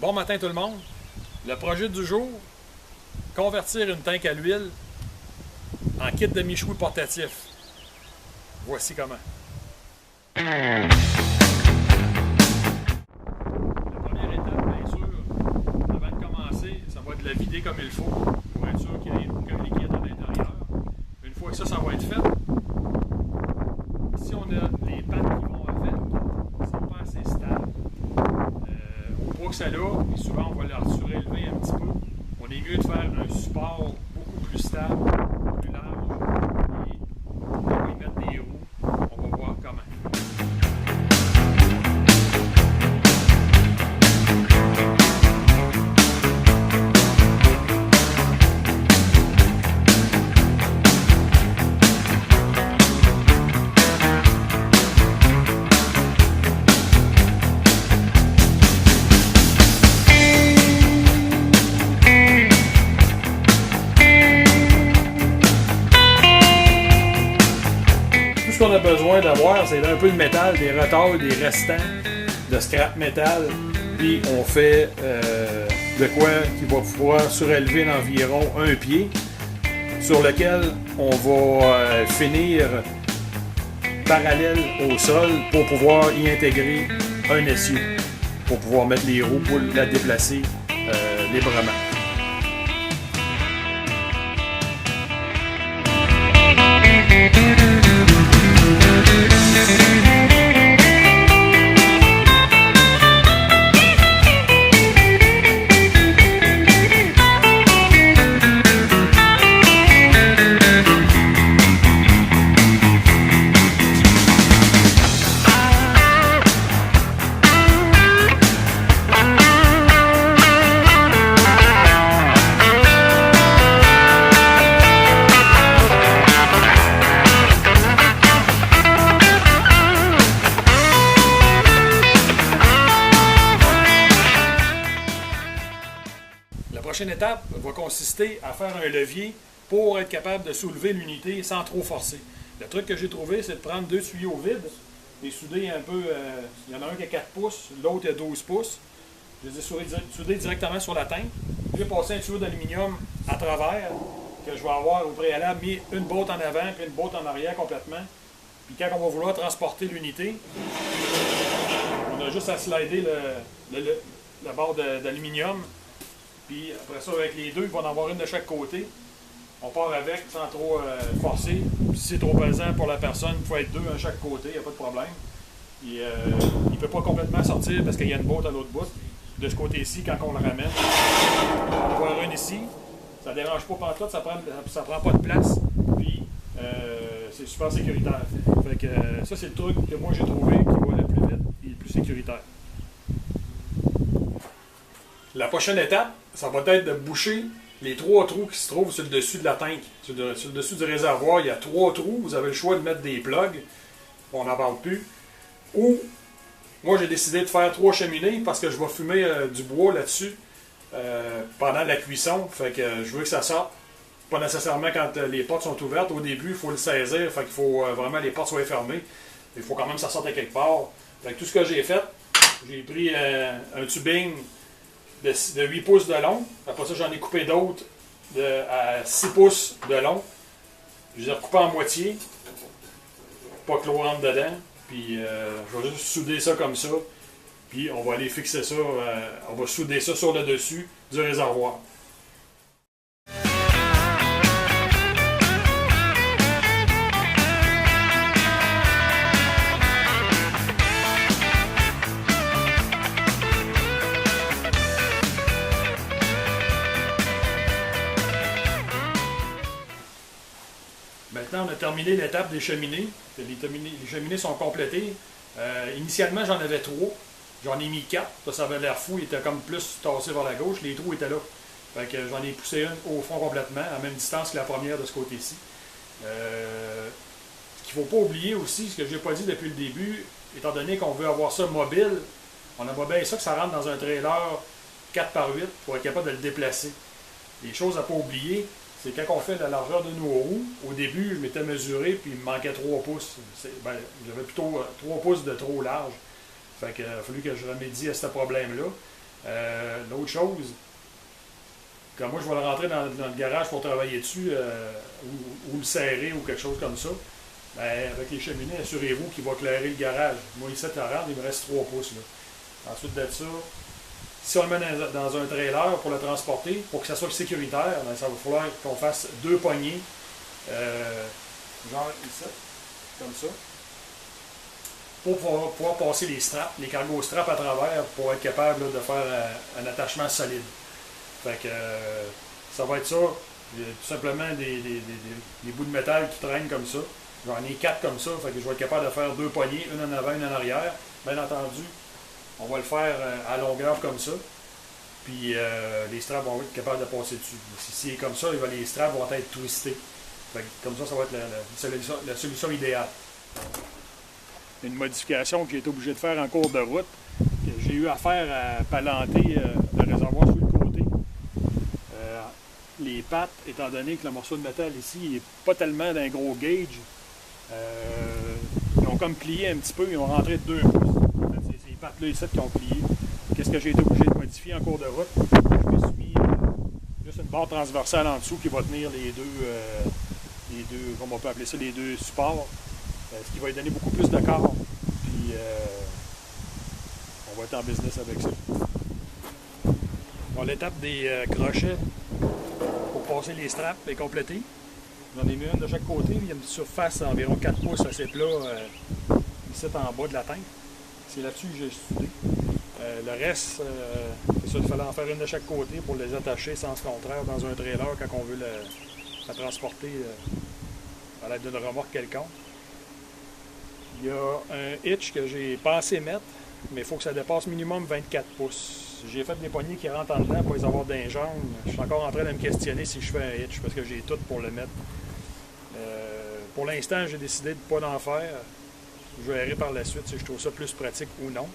Bon matin tout le monde. Le projet du jour, convertir une tank à l'huile en kit de michoui portatif. Voici comment. La première étape, bien sûr, avant de commencer, ça va être de la vider comme il faut pour être sûr qu'il n'y ait aucun liquide à l'intérieur. Une fois que ça va être fait, si on a les pattes qui vont avec, c'est pas assez stable. Au poids que ça a, et souvent on va le surélever un petit peu, on est mieux de faire un support beaucoup plus stable, plus large, et on va y mettre des roues. On va voir comment. Ce qu'on a besoin d'avoir, c'est un peu de métal, des retards, des restants de scrap métal, puis on fait de quoi qui va pouvoir surélever d'environ un pied, sur lequel on va finir parallèle au sol pour pouvoir y intégrer un essieu, pour pouvoir mettre les roues pour la déplacer librement. La prochaine étape va consister à faire un levier pour être capable de soulever l'unité sans trop forcer. Le truc que j'ai trouvé, c'est de prendre deux tuyaux vides et souder un peu. Il y en a un qui a 4 pouces, l'autre a 12 pouces. Je les ai soudés directement sur la tank. J'ai passé un tuyau d'aluminium à travers que je vais avoir au préalable mis une botte en avant puis une botte en arrière complètement. Puis quand on va vouloir transporter l'unité, on a juste à slider la barre d'aluminium. Puis après ça, avec les deux, il va en avoir une de chaque côté. On part avec sans trop forcer. Puis si c'est trop pesant pour la personne, il faut être deux à chaque côté, il n'y a pas de problème. Et, il ne peut pas complètement sortir parce qu'il y a une botte à l'autre bout. De ce côté-ci, quand on le ramène, on va avoir une ici. Ça ne dérange pas pantoute, ça prend pas de place. Puis c'est super sécuritaire. Fait que, ça, c'est le truc que moi j'ai trouvé qui va le plus vite et le plus sécuritaire. La prochaine étape, ça va être de boucher les 3 trous qui se trouvent sur le dessus de la tank. Sur le dessus du réservoir, il y a 3 trous. Vous avez le choix de mettre des plugs. On n'en parle plus. Ou, moi j'ai décidé de faire 3 cheminées parce que je vais fumer du bois là-dessus pendant la cuisson. Fait que je veux que ça sorte. Pas nécessairement quand les portes sont ouvertes. Au début, il faut le saisir. Fait qu'il faut vraiment les portes soient fermées. Il faut quand même que ça sorte à quelque part. Fait que tout ce que j'ai fait, j'ai pris un tubing de 8 pouces de long. Après ça, j'en ai coupé d'autres à 6 pouces de long. Je les ai recoupés en moitié. Pas que l'eau rentre dedans. Puis je vais juste souder ça comme ça. Puis on va aller fixer ça. On va souder ça sur le dessus du réservoir. Maintenant, on a terminé l'étape des cheminées. Les cheminées sont complétées. Initialement, j'en avais 3. J'en ai mis 4. Ça avait l'air fou. Il était comme plus tassé vers la gauche. Les trous étaient là. Fait que j'en ai poussé une au fond complètement, à la même distance que la première de ce côté-ci. Ce qu'il ne faut pas oublier aussi, ce que je n'ai pas dit depuis le début, étant donné qu'on veut avoir ça mobile, on aimerait bien ça que ça rentre dans un trailer 4x8 pour être capable de le déplacer. Les choses à ne pas oublier, c'est quand on fait la largeur de nos roues, au début, je m'étais mesuré, puis il me manquait 3 pouces. J'avais plutôt 3 pouces de trop large. Fait qu'il a fallu que je remédie à ce problème-là. L'autre chose, quand moi je vais le rentrer dans le garage pour travailler dessus, ou le serrer ou quelque chose comme ça, ben, avec les cheminées, assurez-vous qu'il va éclairer le garage. Moi, ici, à rendre, il me reste 3 pouces. Là. Ensuite de ça, si on le met dans un trailer pour le transporter, pour que ça soit sécuritaire, ben, ça va falloir qu'on fasse 2 poignées, genre ici, comme ça, pour pouvoir passer les straps, les cargo straps à travers, pour être capable là, de faire un attachement solide. Fait que ça va être ça, tout simplement des bouts de métal qui traînent comme ça. J'en ai 4 comme ça, fait que je vais être capable de faire 2 poignées, une en avant, une en arrière. Bien entendu, on va le faire à longueur comme ça. Puis les straps vont être capables de passer dessus. Si c'est comme ça, les straps vont être twistés. Fait que, comme ça va être la solution idéale. Une modification que j'ai été obligé de faire en cours de route, que j'ai eu à faire à palanter le réservoir sur le côté. Les pattes, étant donné que le morceau de métal ici n'est pas tellement d'un gros gauge, ils ont comme plié un petit peu, ils ont rentré de 2 pouces. En fait, c'est ces pattes-là ici qui ont plié. Qu'est-ce que j'ai été obligé de modifier en cours de route? Je me suis mis juste une barre transversale en dessous qui va tenir les deux, comment on peut appeler ça, les 2 supports, ce qui va lui donner beaucoup plus de corps. Puis on va être en business avec ça. Bon, l'étape des crochets pour passer les straps est complétée. J'en ai mis une de chaque côté. Il y a une surface d'environ 4 pouces assez plat ici en bas de la tête. C'est là-dessus que j'ai soudé. Le reste, c'est ça, il fallait en faire une de chaque côté pour les attacher sens contraire dans un trailer quand on veut la transporter à l'aide d'une remorque quelconque. Il y a un hitch que j'ai pensé mettre, mais il faut que ça dépasse minimum 24 pouces. J'ai fait des poignées qui rentrent en dedans pour les avoir d'un jambes. Je suis encore en train de me questionner si je fais un hitch parce que j'ai tout pour le mettre. Pour l'instant, j'ai décidé de ne pas en faire. Je verrai par la suite si je trouve ça plus pratique ou non.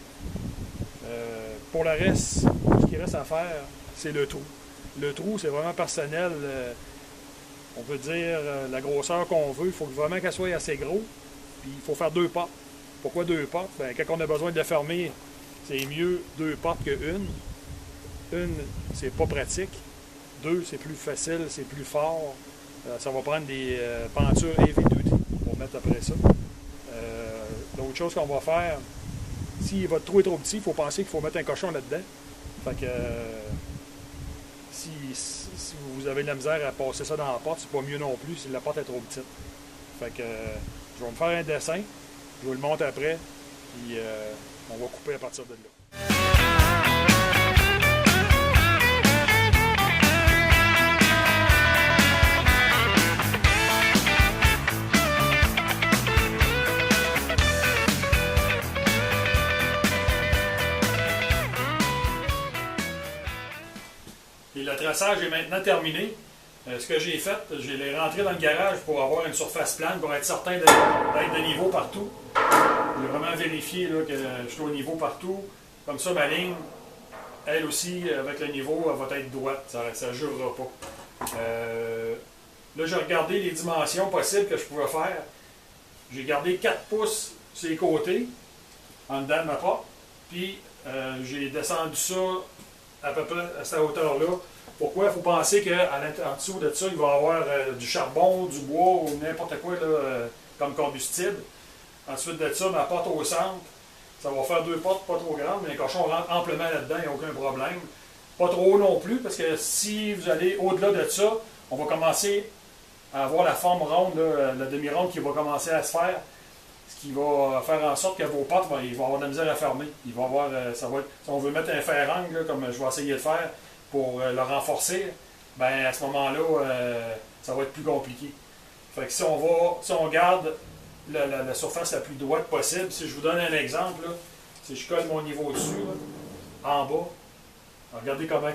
Pour le reste, ce qui reste à faire, c'est le trou. Le trou, c'est vraiment personnel. On peut dire la grosseur qu'on veut. Il faut vraiment qu'elle soit assez gros. Puis il faut faire 2 portes. Pourquoi 2 portes? Bien, quand on a besoin de le fermer, c'est mieux 2 portes qu'une. Une, c'est pas pratique. 2, c'est plus facile, c'est plus fort. Ça va prendre des pentures heavy duty pour mettre après ça. L'autre chose qu'on va faire, si votre trou est trop petit, il faut penser qu'il faut mettre un cochon là-dedans. Fait que si vous avez de la misère à passer ça dans la porte, c'est pas mieux non plus si la porte est trop petite. Fait que je vais me faire un dessin, je vais le monter après, puis on va couper à partir de là. Et le traçage est maintenant terminé. Ce que j'ai fait, je l'ai rentré dans le garage pour avoir une surface plane, pour être certain d'être de niveau partout. J'ai vraiment vérifié là, que je suis au niveau partout. Comme ça, ma ligne, elle aussi, avec le niveau, elle va être droite. Ça ne jurera pas. Là, j'ai regardé les dimensions possibles que je pouvais faire. J'ai gardé 4 pouces sur les côtés, en dedans de ma porte. Puis, j'ai descendu ça à peu près à cette hauteur-là. Pourquoi? Il faut penser qu'en dessous de ça, il va y avoir du charbon, du bois ou n'importe quoi là, comme combustible. Ensuite de ça, ma porte au centre, ça va faire 2 portes pas trop grandes, mais les cochons rentrent amplement là-dedans, il n'y a aucun problème. Pas trop haut non plus, parce que si vous allez au-delà de ça, on va commencer à avoir la forme ronde, là, la demi-ronde qui va commencer à se faire. Ce qui va faire en sorte que vos portes, ils vont avoir de la misère à fermer. Il va avoir, ça va être, si on veut mettre un fer-angle, là, comme je vais essayer de faire, pour le renforcer, ben à ce moment-là, ça va être plus compliqué. Fait que si on garde la surface la plus droite possible, si je vous donne un exemple, là, si je colle mon niveau dessus, là, en bas, regardez comment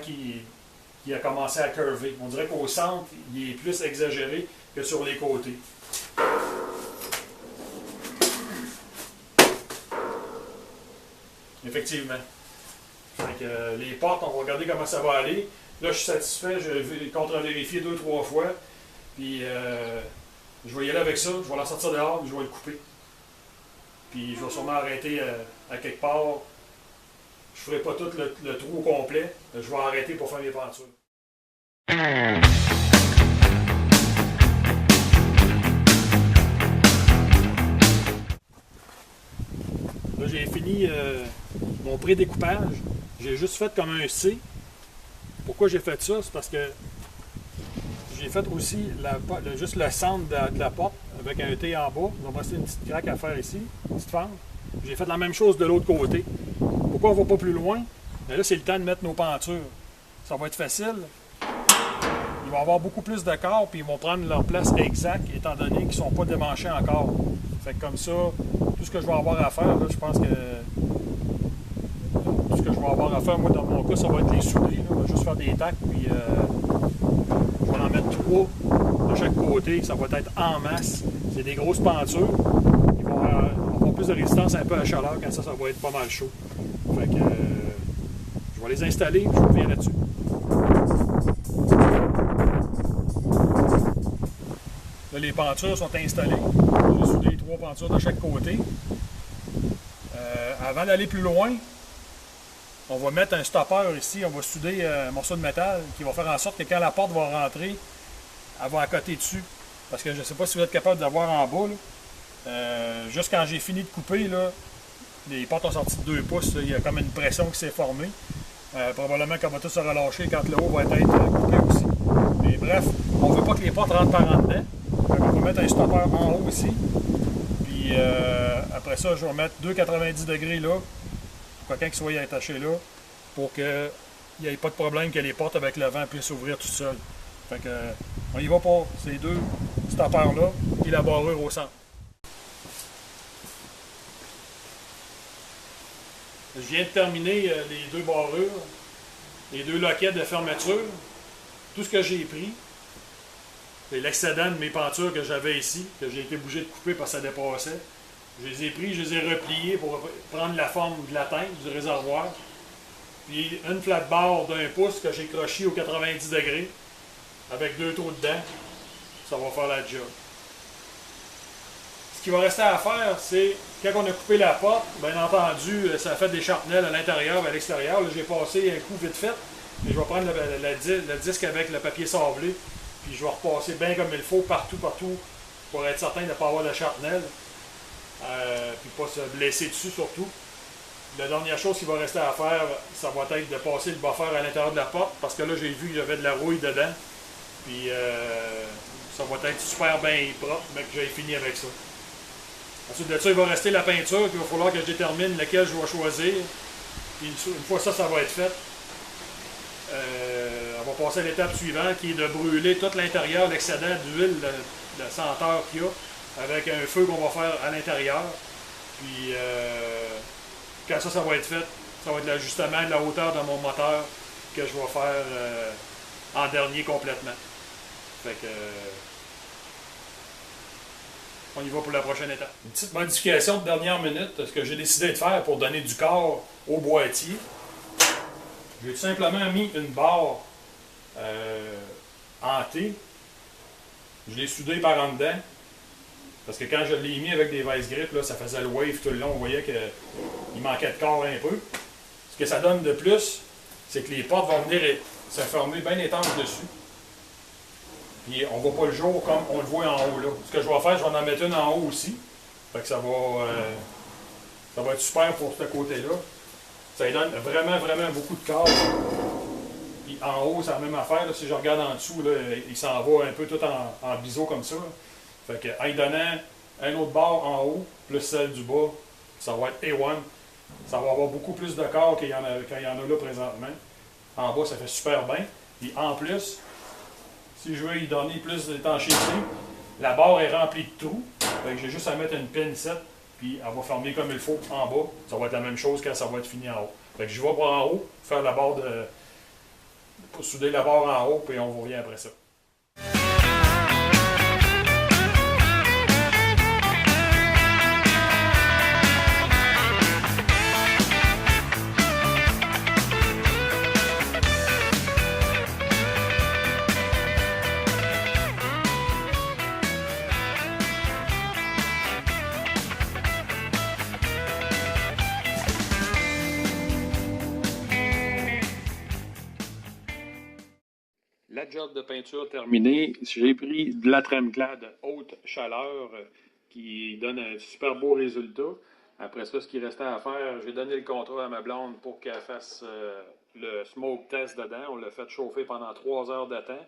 il a commencé à curver. On dirait qu'au centre, il est plus exagéré que sur les côtés. Effectivement. Fait que, les portes, on va regarder comment ça va aller. Là, je suis satisfait, je vais contre-vérifier 2-3 fois. Puis, je vais y aller avec ça, je vais la sortir dehors, puis je vais le couper. Puis, je vais sûrement arrêter à quelque part. Je ne ferai pas tout le trou au complet. Je vais arrêter pour faire mes pentures. Là, j'ai fini mon pré-découpage. J'ai juste fait comme un C. Pourquoi j'ai fait ça? C'est parce que j'ai fait aussi juste le centre de la porte avec un T en bas. Il va me rester une petite craque à faire ici, une petite fente. J'ai fait la même chose de l'autre côté. Pourquoi on ne va pas plus loin? Mais là, c'est le temps de mettre nos pentures. Ça va être facile. Ils vont avoir beaucoup plus de corps puis ils vont prendre leur place exacte étant donné qu'ils ne sont pas démanchés encore. Fait que comme ça, tout ce que je vais avoir à faire, là, je pense que tout ce que je vais avoir à faire, moi dans mon cas, ça va être les souder. Là. On va juste faire des tacs puis je vais en mettre 3 de chaque côté. Ça va être en masse. C'est des grosses pentures. Ils vont avoir plus de résistance un peu à la chaleur quand ça va être pas mal chaud. Fait que je vais les installer, je reviens là-dessus. Là, les pentures sont installées. J'ai soudé 3 pentures de chaque côté. Avant d'aller plus loin, on va mettre un stopper ici. On va souder un morceau de métal qui va faire en sorte que quand la porte va rentrer, elle va accoter dessus. Parce que je ne sais pas si vous êtes capable de voir en bas. Juste quand j'ai fini de couper, là, les portes ont sorti de 2 pouces. Là, il y a comme une pression qui s'est formée. Probablement qu'elle va tout se relâcher quand le haut va être coupé aussi. Mais bref, on ne veut pas que les portes rentrent par en dedans. On va mettre un stopper en haut ici. Puis après ça, je vais mettre 2,90 degrés là. Pour que quand il soit attaché là. Pour qu'il n'y ait pas de problème que les portes avec le vent puissent s'ouvrir tout seul. Fait que on y va pour ces 2 stoppers là et la barrure au centre. Je viens de terminer les 2 barrures, les 2 loquettes de fermeture. Tout ce que j'ai pris, c'est l'excédent de mes pentures que j'avais ici, que j'ai été obligé de couper parce que ça dépassait. Je les ai pris, je les ai repliés pour prendre la forme de la tank, du réservoir. Puis une flat barre d'1 pouce que j'ai crochée au 90 degrés, avec 2 trous dedans. Ça va faire la job. Ce qui va rester à faire, c'est, quand on a coupé la porte, bien entendu, ça a fait des charpenelles à l'intérieur et à l'extérieur. J'ai passé un coup vite fait, mais je vais prendre le disque avec le papier sablé, puis je vais repasser bien comme il faut, partout, pour être certain de ne pas avoir de charpenelle, puis pas se blesser dessus surtout. La dernière chose qui va rester à faire, ça va être de passer le buffer à l'intérieur de la porte, parce que là, j'ai vu qu'il y avait de la rouille dedans, puis ça va être super bien propre, mais que j'ai fini avec ça. Ensuite de ça, il va rester la peinture, puis il va falloir que je détermine laquelle je vais choisir. Puis une fois ça va être fait, on va passer à l'étape suivante, qui est de brûler tout l'intérieur, l'excédent d'huile, de senteur qu'il y a, avec un feu qu'on va faire à l'intérieur. Puis quand ça va être fait, ça va être l'ajustement de la hauteur de mon moteur que je vais faire en dernier complètement. Fait que... on y va pour la prochaine étape. Une petite modification de dernière minute, ce que j'ai décidé de faire pour donner du corps au boîtier. J'ai tout simplement mis une barre en T. Je l'ai soudée par en dedans. Parce que quand je l'ai mis avec des vice grips, là, ça faisait le wave tout le long. On voyait qu'il manquait de corps un peu. Ce que ça donne de plus, c'est que les portes vont venir se former bien étanches dessus. Puis on ne voit pas le jour comme on le voit en haut là. Ce que je vais faire, je vais en mettre une en haut aussi. Fait que ça va être super pour ce côté-là. Ça lui donne vraiment, vraiment beaucoup de corps. Puis en haut, c'est la même affaire. Là. Si je regarde en dessous, là, il s'en va un peu tout en biseau comme ça. Là. Fait que en donnant un autre barre en haut, plus celle du bas, ça va être A1. Ça va avoir beaucoup plus de corps qu'il y en a là présentement. En bas, ça fait super bien. Puis en plus, si je veux y donner plus d'étanchéité, la barre est remplie de trous. Fait que j'ai juste à mettre une pincette, puis elle va fermer comme il faut en bas. Ça va être la même chose quand ça va être fini en haut. Fait que je vais pour en haut, faire la barre pour souder la barre en haut, puis on revient après ça. La job de peinture terminée, j'ai pris de la Tremclad haute chaleur qui donne un super beau résultat. Après ça, ce qui restait à faire, j'ai donné le contrat à ma blonde pour qu'elle fasse le smoke test dedans. On l'a fait chauffer pendant 3 heures de temps.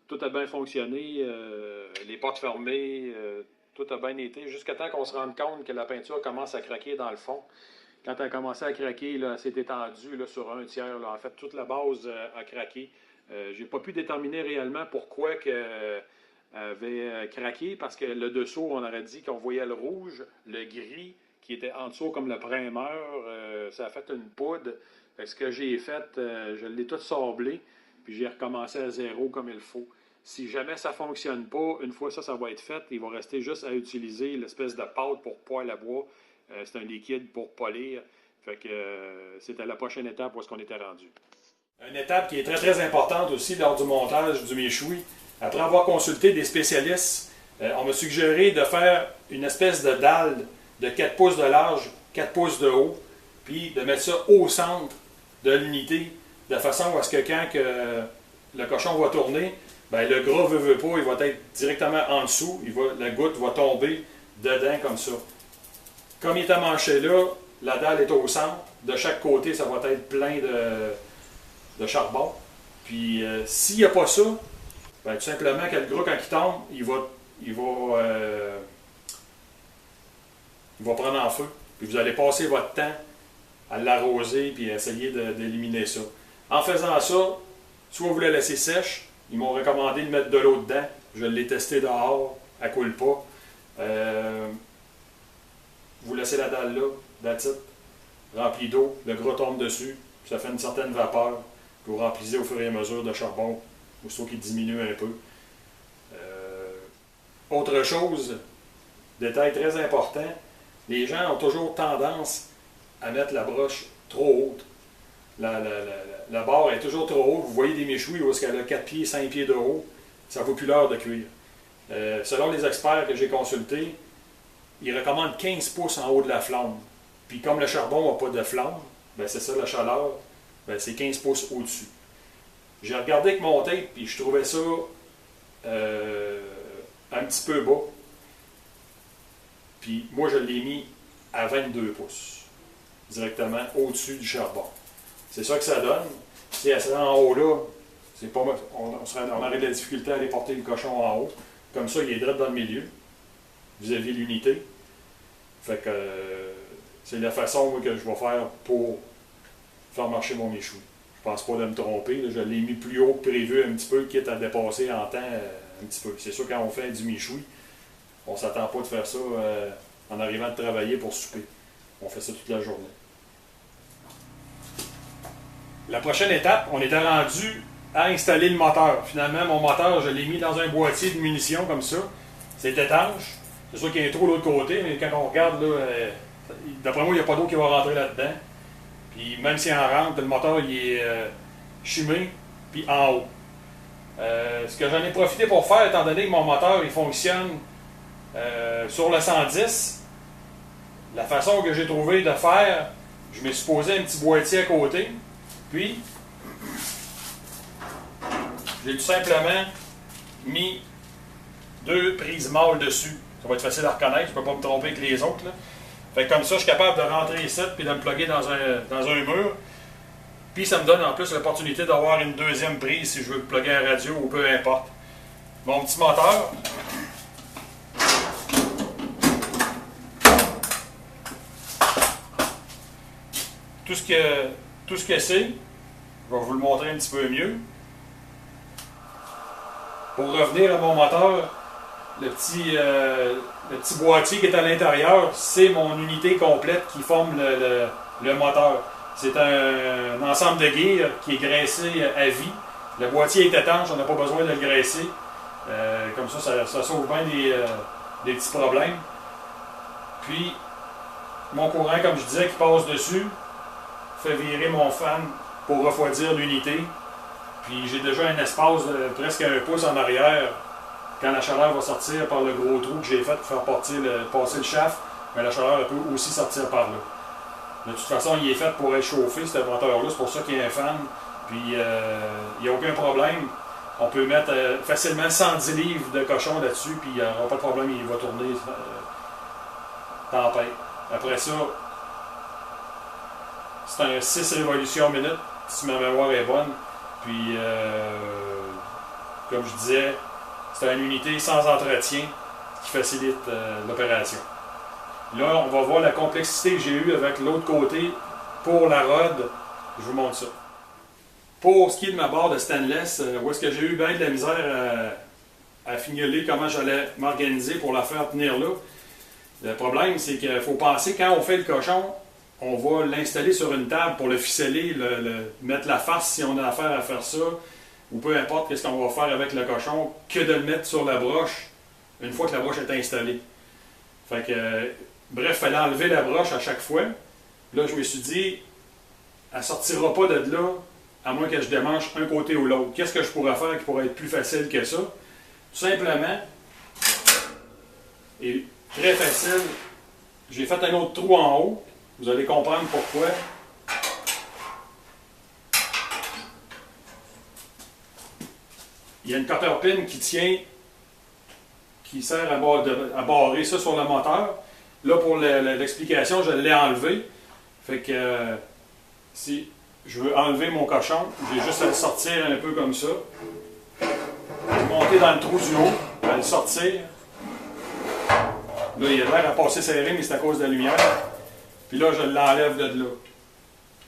Tout a bien fonctionné, les portes fermées, tout a bien été, jusqu'à temps qu'on se rende compte que la peinture commence à craquer dans le fond. Quand elle a commencé à craquer, là, elle s'est étendue là, sur un tiers. Là. En fait, toute la base a craqué. J'ai pas pu déterminer réellement pourquoi elle avait craqué, parce que le dessous, on aurait dit qu'on voyait le rouge, le gris, qui était en dessous comme le primer. Ça a fait une poudre. Fait que ce que j'ai fait, je l'ai tout sablé, puis j'ai recommencé à zéro comme il faut. Si jamais ça ne fonctionne pas, une fois ça va être fait, il va rester juste à utiliser l'espèce de pâte pour poêle à bois. C'est un liquide pour polir. Fait que c'était la prochaine étape où est-ce qu'on était rendu. Une étape qui est très très importante aussi lors du montage du méchoui. Après avoir consulté des spécialistes, on m'a suggéré de faire une espèce de dalle de 4 pouces de large, 4 pouces de haut, puis de mettre ça au centre de l'unité, de façon à ce que quand le cochon va tourner, ben, le gras veut pas, il va être directement en dessous, la goutte va tomber dedans comme ça. Comme il est amanché là, la dalle est au centre, de chaque côté ça va être plein de charbon. Puis s'il n'y a pas ça, ben, tout simplement que le gras quand il tombe, il va prendre en feu. Puis vous allez passer votre temps à l'arroser puis à essayer d'éliminer ça. En faisant ça, soit vous la laissez sèche, ils m'ont recommandé de mettre de l'eau dedans, je l'ai testé dehors, elle ne coule pas. Vous laissez la dalle là, that's it, remplie d'eau, le gras tombe dessus, puis ça fait une certaine vapeur, que vous remplissez au fur et à mesure de charbon, aussitôt qu'il diminue un peu. Autre chose, détail très important, les gens ont toujours tendance à mettre la broche trop haute. La barre est toujours trop haute. Vous voyez des méchouis où elle a 4 pieds, 5 pieds de haut. Ça ne vaut plus l'heure de cuire. Selon les experts que j'ai consultés, ils recommandent 15 pouces en haut de la flamme. Puis comme le charbon n'a pas de flamme, ben c'est ça la chaleur, ben c'est 15 pouces au-dessus. J'ai regardé avec mon tape, puis je trouvais ça un petit peu bas. Puis moi, je l'ai mis à 22 pouces, directement au-dessus du charbon. C'est ça que ça donne. Si elle serait en haut là, c'est pas, on aurait de la difficulté à aller porter le cochon en haut. Comme ça, il est direct dans le milieu, vis-à-vis de l'unité. Fait que c'est la façon moi, que je vais faire pour faire marcher mon méchoui. Je pense pas de me tromper. Là, je l'ai mis plus haut que prévu un petit peu, quitte à dépasser en temps un petit peu. C'est sûr, quand on fait du méchoui, on ne s'attend pas de faire ça en arrivant de travailler pour souper. On fait ça toute la journée. La prochaine étape, on était rendu à installer le moteur. Finalement, mon moteur, je l'ai mis dans un boîtier de munitions comme ça. C'est étanche. C'est sûr qu'il y a un trou de l'autre côté, mais quand on regarde, là, d'après moi, il n'y a pas d'eau qui va rentrer là-dedans. Puis même s'il en rentre, le moteur il est chumé, puis en haut. Ce que j'en ai profité pour faire, étant donné que mon moteur il fonctionne sur le 110, la façon que j'ai trouvé de faire, je me suis posé un petit boîtier à côté, puis j'ai tout simplement mis 2 prises mâles dessus. Ça va être facile à reconnaître, je ne peux pas me tromper avec les autres. Là. Fait que comme ça, je suis capable de rentrer ici et de me plugger dans un mur. Puis ça me donne en plus l'opportunité d'avoir une deuxième prise si je veux me plugger un radio ou peu importe. Mon petit moteur. Tout ce que c'est, je vais vous le montrer un petit peu mieux. Pour revenir à mon moteur, le petit boîtier qui est à l'intérieur, c'est mon unité complète qui forme le moteur. C'est un ensemble de gears qui est graissé à vie. Le boîtier est étanche, on n'a pas besoin de le graisser. Comme ça sauve bien des petits problèmes. Puis, mon courant, comme je disais, qui passe dessus, fait virer mon fan pour refroidir l'unité. Puis j'ai déjà un espace de presque 1 pouce en arrière. Quand la chaleur va sortir par le gros trou que j'ai fait pour faire passer le shaft, mais la chaleur peut aussi sortir par là. De toute façon, il est fait pour être chauffé, ce moteur-là. C'est pour ça qu'il y a un fan. Puis il n'y a aucun problème. On peut mettre facilement 110 livres de cochon là-dessus, puis il n'y aura pas de problème, il va tourner tempête. Après ça, c'est un 6 révolutions minute, si ma mémoire est bonne. Puis, comme je disais, c'est une unité sans entretien qui facilite l'opération. Là, on va voir la complexité que j'ai eue avec l'autre côté pour la rod. Je vous montre ça. Pour ce qui est de ma barre de stainless, où est-ce que j'ai eu bien de la misère à fignoler comment j'allais m'organiser pour la faire tenir là. Le problème, c'est qu'il faut penser, quand on fait le cochon, on va l'installer sur une table pour le ficeler, mettre la face si on a affaire à faire ça, ou peu importe ce qu'on va faire avec le cochon, que de le mettre sur la broche une fois que la broche est installée. Fait que, bref, il fallait enlever la broche à chaque fois. Là, je me suis dit, elle ne sortira pas de là, à moins que je démanche un côté ou l'autre. Qu'est-ce que je pourrais faire qui pourrait être plus facile que ça? Tout simplement, et très facile, j'ai fait un autre trou en haut. Vous allez comprendre pourquoi. Il y a une cutter pin qui tient, qui sert à barrer ça sur le moteur. Là, pour l'explication, je l'ai enlevé. Fait que si je veux enlever mon cochon, j'ai juste à le sortir un peu comme ça. Monter dans le trou du haut, à le sortir. Là, il a l'air à passer serré, mais c'est à cause de la lumière. Puis là, je l'enlève de là.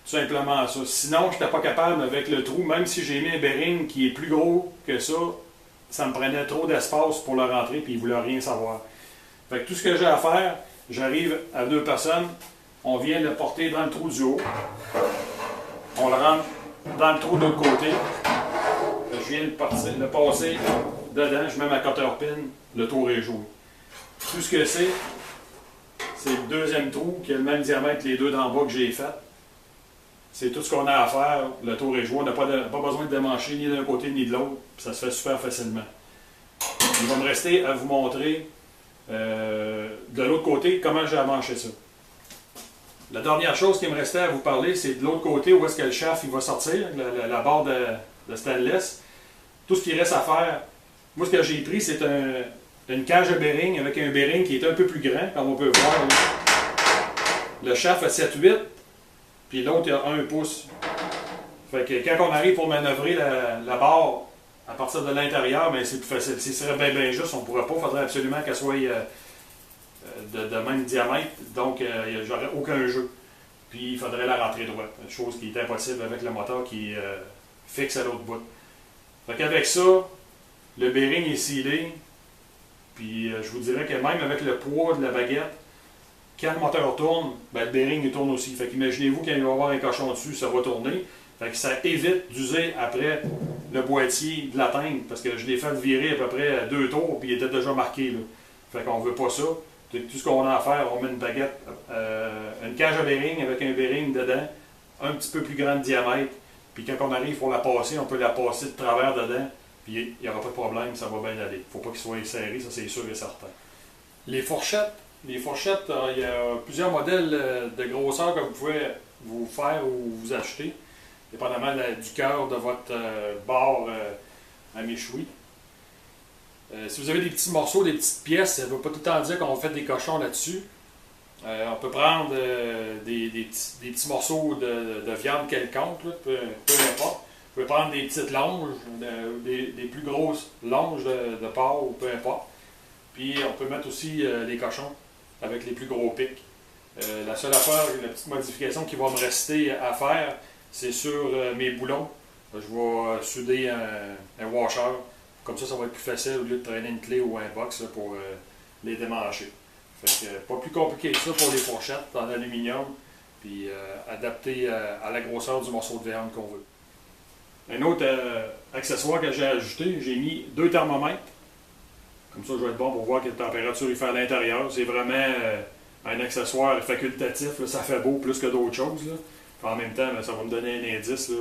Tout simplement ça. Sinon, je n'étais pas capable avec le trou, même si j'ai mis un bearing qui est plus gros que ça me prenait trop d'espace pour le rentrer, puis il ne voulait rien savoir. Fait que tout ce que j'ai à faire, j'arrive à 2 personnes, on vient le porter dans le trou du haut, on le rentre dans le trou de l'autre côté, je viens le passer dedans, je mets ma cutter pin, le tour est joué. Tout ce que c'est le deuxième trou qui a le même diamètre que les deux d'en bas que j'ai fait. C'est tout ce qu'on a à faire. Le tour est joué. On n'a pas besoin de démancher ni d'un côté ni de l'autre. Ça se fait super facilement. Il va me rester à vous montrer de l'autre côté comment j'ai amanché ça. La dernière chose qui me restait à vous parler, c'est de l'autre côté où est-ce que le shaft il va sortir, la barre de stainless. Tout ce qui reste à faire, moi ce que j'ai pris, c'est une cage à bearing avec un bearing qui est un peu plus grand, comme on peut voir. Là. Le shaft a 7-8, puis l'autre il a 1 pouce. Fait que quand on arrive pour manœuvrer la barre à partir de l'intérieur, ben c'est plus facile. Si ce serait bien juste, on ne pourrait pas. Il faudrait absolument qu'elle soit de même diamètre, donc j'aurais aucun jeu. Puis il faudrait la rentrer droite, chose qui est impossible avec le moteur qui est fixe à l'autre bout. Fait qu'avec ça, le bearing est scellé. Puis je vous dirais que même avec le poids de la baguette, quand le moteur tourne, ben, le bearing il tourne aussi. Fait qu'imaginez-vous quand il va y avoir un cochon dessus, ça va tourner. Fait que ça évite d'user après le boîtier de l'atteindre, parce que je l'ai fait virer à peu près 2 tours, puis il était déjà marqué. Là. Fait qu'on veut pas ça. Tout ce qu'on a à faire, on met une baguette, une cage à bearing avec un bearing dedans, un petit peu plus grand de diamètre. Puis quand on arrive pour la passer, on peut la passer de travers dedans. Puis il n'y aura pas de problème, ça va bien aller. Il ne faut pas qu'il soit serré, ça c'est sûr et certain. Les fourchettes, il y a plusieurs modèles de grosseur que vous pouvez vous faire ou vous acheter, dépendamment du cœur de votre barre à méchoui. Si vous avez des petits morceaux, des petites pièces, ça ne veut pas tout le temps dire qu'on fait des cochons là-dessus. On peut prendre des petits morceaux de viande quelconque, là, peu importe. Vous pouvez prendre des petites longes, des plus grosses longes de porc, ou peu importe. Puis on peut mettre aussi les cochons avec les plus gros pics. La seule affaire, la petite modification qui va me rester à faire, c'est sur mes boulons. Je vais souder un washer. Comme ça va être plus facile au lieu de traîner une clé ou un box là, pour les démancher. Fait que, pas plus compliqué que ça pour les fourchettes en aluminium, puis adapté à la grosseur du morceau de viande qu'on veut. Un autre accessoire que j'ai ajouté, j'ai mis 2 thermomètres. Comme ça, je vais être bon pour voir quelle température il fait à l'intérieur. C'est vraiment un accessoire facultatif. Là, ça fait beau plus que d'autres choses. Là. En même temps, ça va me donner un indice là,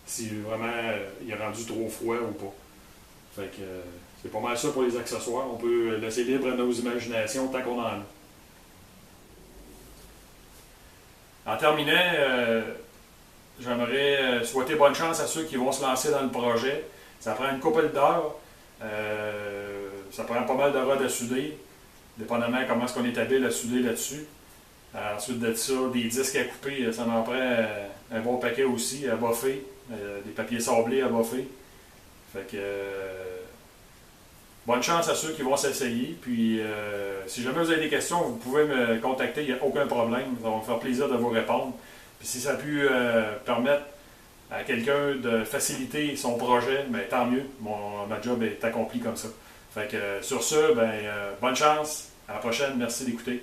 si vraiment il est rendu trop froid ou pas. Fait que c'est pas mal ça pour les accessoires. On peut laisser libre à nos imaginations tant qu'on en a. En terminant, j'aimerais souhaiter bonne chance à ceux qui vont se lancer dans le projet. Ça prend une couple d'heures. Ça prend pas mal de rods à souder, dépendamment comment est-ce qu'on est habile à souder là-dessus. Ensuite de ça, des disques à couper, ça en prend un bon paquet aussi, à boffer. Des papiers sablés à boffer. Fait que bonne chance à ceux qui vont s'essayer. Puis si jamais vous avez des questions, vous pouvez me contacter, il n'y a aucun problème. Ça va me faire plaisir de vous répondre. Puis si ça a pu permettre à quelqu'un de faciliter son projet, ben, tant mieux. Ma job est accomplie comme ça. Fait que sur ce, ben, bonne chance. À la prochaine. Merci d'écouter.